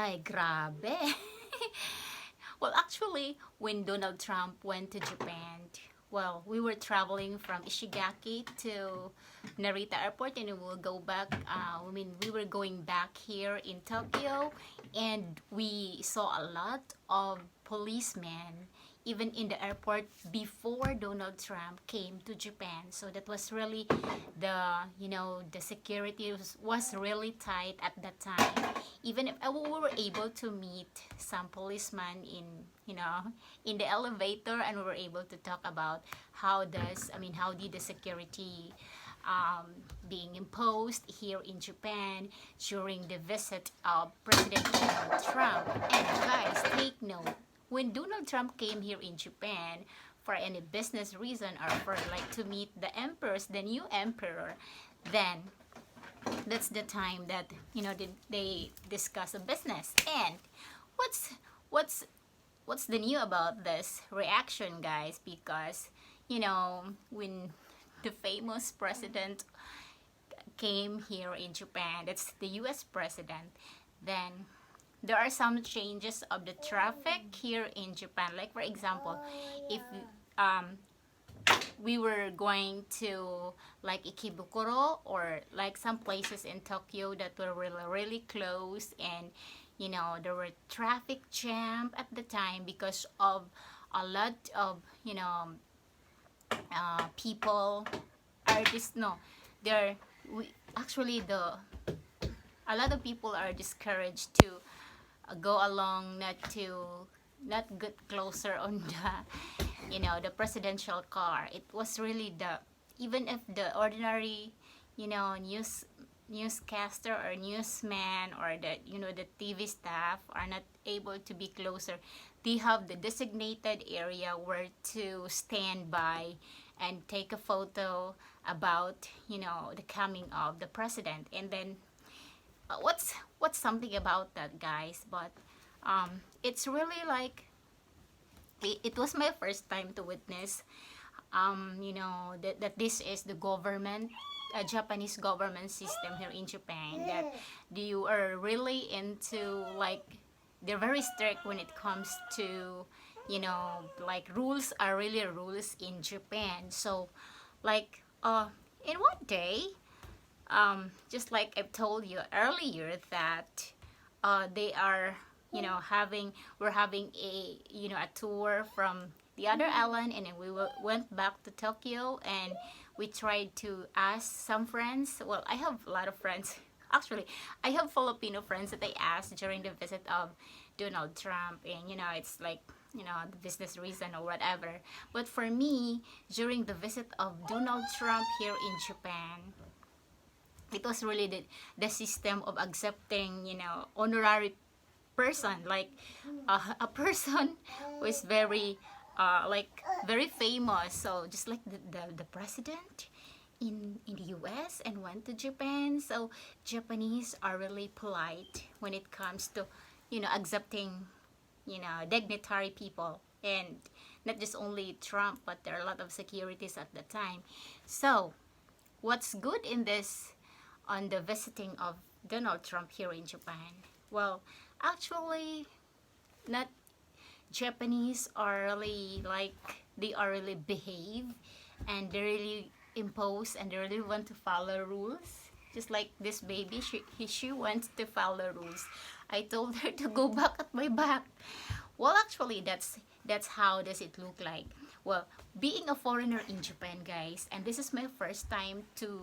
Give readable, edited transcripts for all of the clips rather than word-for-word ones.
Ay, grabe. Well, actually, when Donald Trump went to Japan, well, we were traveling from Ishigaki to Narita Airport, and we will go back. We were going back here in Tokyo, and we saw a lot of policemen even in the airport before Donald Trump came to Japan. So that was really the security was really tight at that time. Even if we were able to meet some policemen in the elevator, and we were able to talk about how did the security being imposed here in Japan during the visit of President Donald Trump. And guys, take note, when Donald Trump came here in Japan for any business reason or for like to meet the emperors, the new emperor, then that's the time that they discuss a business. And what's what's what's the new about this reaction, guys? Because when the famous president came here in Japan, that's the US president, then there are some changes of the traffic here in Japan. Like for example, if um, we were going to like Ikebukuro or like some places in Tokyo that were really really close, and there were traffic jam at the time because of a lot of people are just no they're we actually the a lot of people are discouraged to go along, not get closer on the the presidential car. It was really the even if the ordinary newscaster or newsman or the TV staff are not able to be closer, they have the designated area where to stand by and take a photo about the coming of the president. And then what's something about that, guys? But it's really like it was my first time to witness that this is the government, Japanese government system here in Japan, that you are really into like they're very strict when it comes to like rules are really rules in Japan. So like in one day, just like I've told you earlier, that they are we're having a tour from the other island, and then we went back to Tokyo, and we tried to ask some friends. Well, I have a lot of friends. Actually, I have Filipino friends that I asked during the visit of Donald Trump, and it's like the business reason or whatever. But for me, during the visit of Donald Trump here in Japan, it was really the system of accepting honorary person, like a person who is very like very famous. So just like the president in the US and went to Japan. So Japanese are really polite when it comes to accepting dignitary people, and not just only Trump, but there are a lot of securities at the time. So what's good in this on the visiting of Donald Trump here in Japan? Well, actually, not Japanese are really like they are really behave, and they really impose, and they really want to follow rules. Just like this baby, she wants to follow rules. I told her to go back at my back. Well, actually, that's how does it look like. Well, being a foreigner in Japan, guys, and this is my first time to,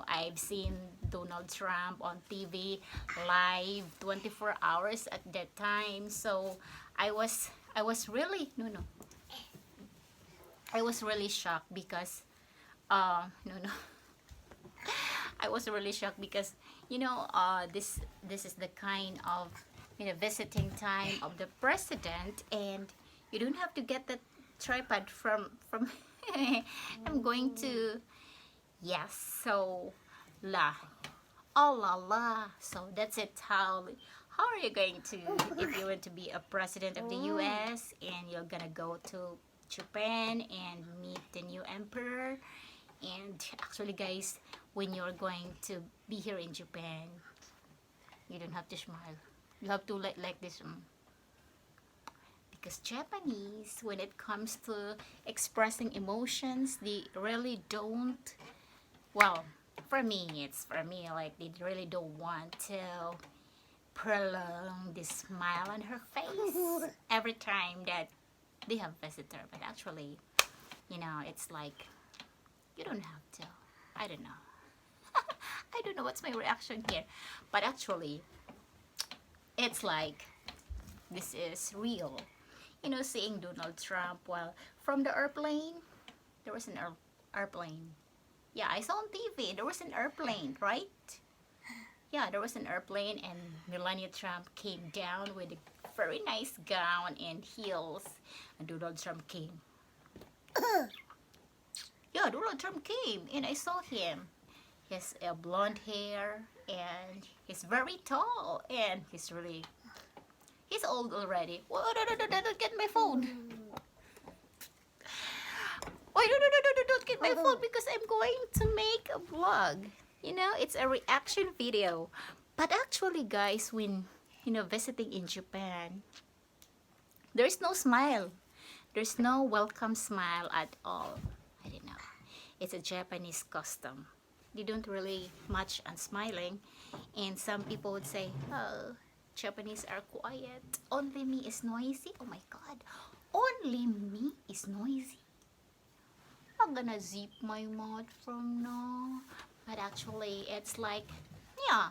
I've seen Donald Trump on TV live 24 hours at that time. So I was really I was really shocked because no I was really shocked because this is the kind of visiting time of the president, and you don't have to get that tripod from I'm going to yes. So la oh la la. So that's it. How are you going to, if you want to be a president of the US and you're gonna go to Japan and meet the new emperor? And actually, guys, when you're going to be here in Japan, you don't have to smile. You have to like this. Because Japanese, when it comes to expressing emotions, they really don't. Well, for me, like they really don't want to prolong the smile on her face every time that they have visitor. But actually, it's like you don't have to. I don't know. I don't know what's my reaction here, but actually, it's like this is real. Seeing Donald Trump while from the airplane, there was an airplane. Yeah, I saw on TV. There was an airplane, right? Yeah, there was an airplane, and Melania Trump came down with a very nice gown and heels, and Donald Trump came. Yeah, Donald Trump came, and I saw him. He has blonde hair, and he's very tall, and he's old already. Whoa, don't get my phone. Oh, don't get my phone because I'm going to make a vlog. It's a reaction video. But actually, guys, when, visiting in Japan, there's no smile. There's no welcome smile at all. I don't know. It's a Japanese custom. They don't really much on smiling. And some people would say, oh, Japanese are quiet. Only me is noisy. Oh my God. Only me is noisy. I'm gonna zip my mouth from now. But actually, it's like, yeah.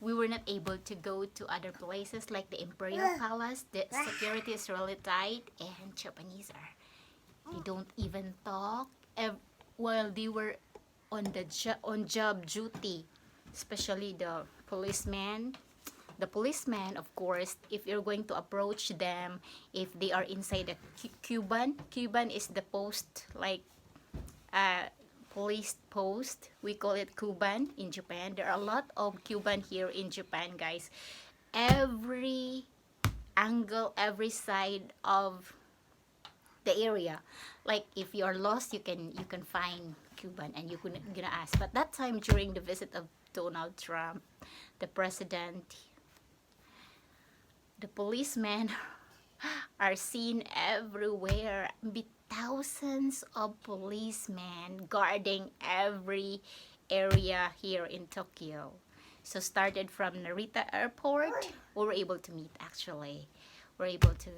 We were not able to go to other places like the Imperial Palace. The security is really tight, and Japanese they don't even talk while they were on on job duty, especially the policeman. The policeman, of course, if you're going to approach them, if they are inside the Cuban is the post, like police post. We call it Cuban in Japan. There are a lot of Cuban here in Japan, guys. Every angle, every side of the area. Like if you are lost, you can find Cuban and you gonna ask. But that time during the visit of Donald Trump, the president, the policemen are seen everywhere. Thousands of policemen guarding every area here in Tokyo. So started from Narita Airport, we were able to meet actually. We're able to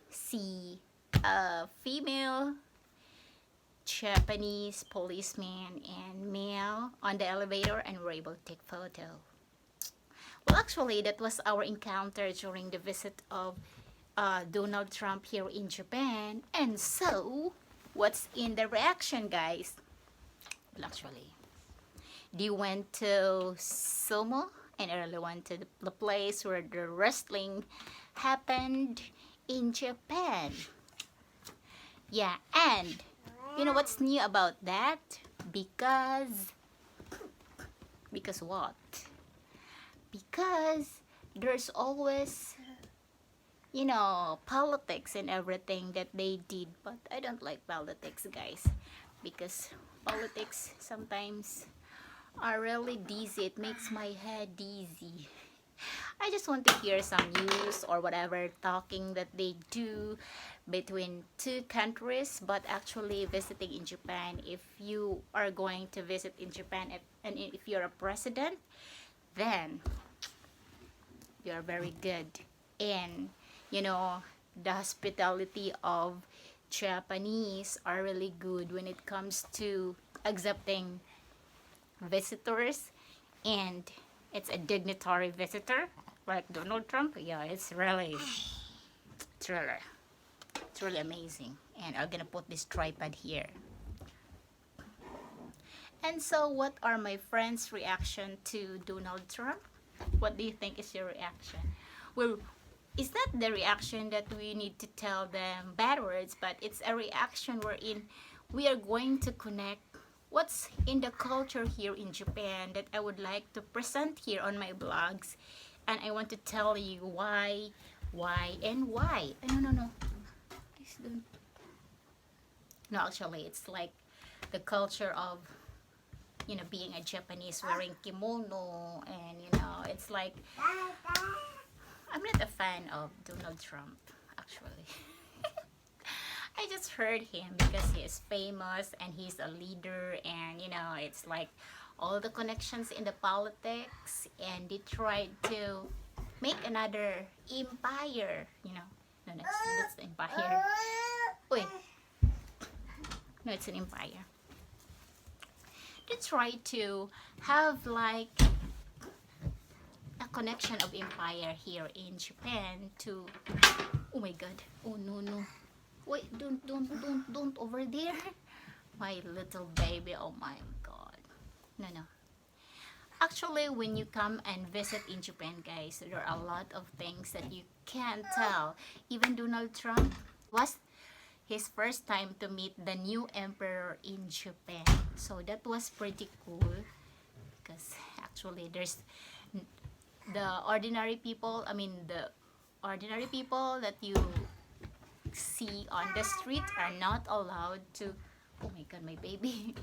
see a female Japanese policeman and male on the elevator, and we're able to take photo. Well, actually, that was our encounter during the visit of Donald Trump here in Japan. And so, what's in the reaction, guys? Well, actually, they went to Sumo, and I really went to the place where the wrestling happened in Japan. Yeah, and you know what's new about that? Because what? Because there's always, politics and everything that they did. But I don't like politics, guys, because politics sometimes are really dizzy. It makes my head dizzy. I just want to hear some news or whatever talking that they do between two countries. But actually visiting in Japan, if you are going to visit in Japan and if you're a president, then you're very good. And the hospitality of Japanese are really good when it comes to accepting visitors, and it's a dignitary visitor like Donald Trump. Yeah, it's really amazing. And I'm gonna put this tripod here. And so, what are my friends' reaction to Donald Trump? What do you think is your reaction? Well, it's not the reaction that we need to tell them bad words, but it's a reaction wherein we are going to connect what's in the culture here in Japan that I would like to present here on my blogs. And I want to tell you why. No. Please don't. No, actually, it's like the culture of being a Japanese, wearing kimono, and it's like I'm not a fan of Donald Trump, actually. I just heard him because he is famous and he's a leader, and you know, it's like all the connections in the politics, and they tried to make another empire, you know. No, that's the empire. Wait. No, it's an empire. They try to have like a connection of empire here in Japan to, oh my god, oh no, wait, don't over there, my little baby, oh my god, no, actually when you come and visit in Japan, guys, there are a lot of things that you can't tell. Even Donald Trump was his first time to meet the new emperor in Japan, so that was pretty cool because actually there's the ordinary people, the ordinary people that you see on the street are not allowed to, oh my god, my baby,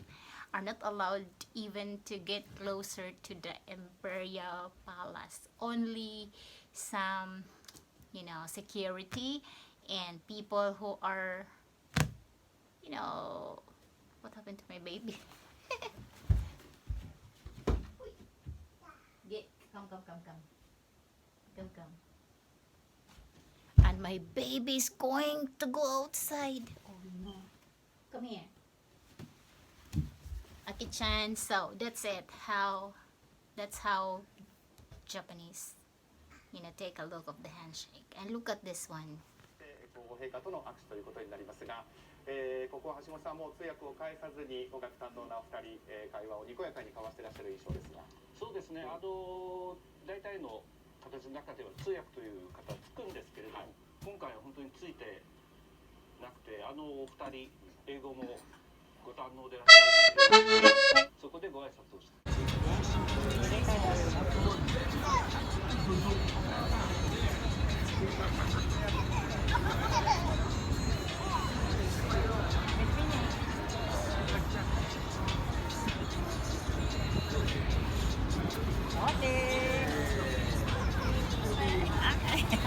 are not allowed even to get closer to the imperial palace. Only some, you know, security and people who are, you know, what happened to my baby? Get, come. And my baby's going to go outside. Oh no. Come here. Aki-chan. So that's it. That's how Japanese, you know, take a look of the handshake. And look at this one. 陛下との握手ということになりますが、ここは橋本さんも通訳を介さずに語学堪能なお二人、会話をにこやかに交わしていらっしゃる印象ですが。そうですね。大体の形の中では通訳という方つくんですけれども、今回は本当についてなくて、お二人英語もご堪能でいらっしゃるので、そこでご挨拶をして。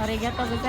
ありがとうございます。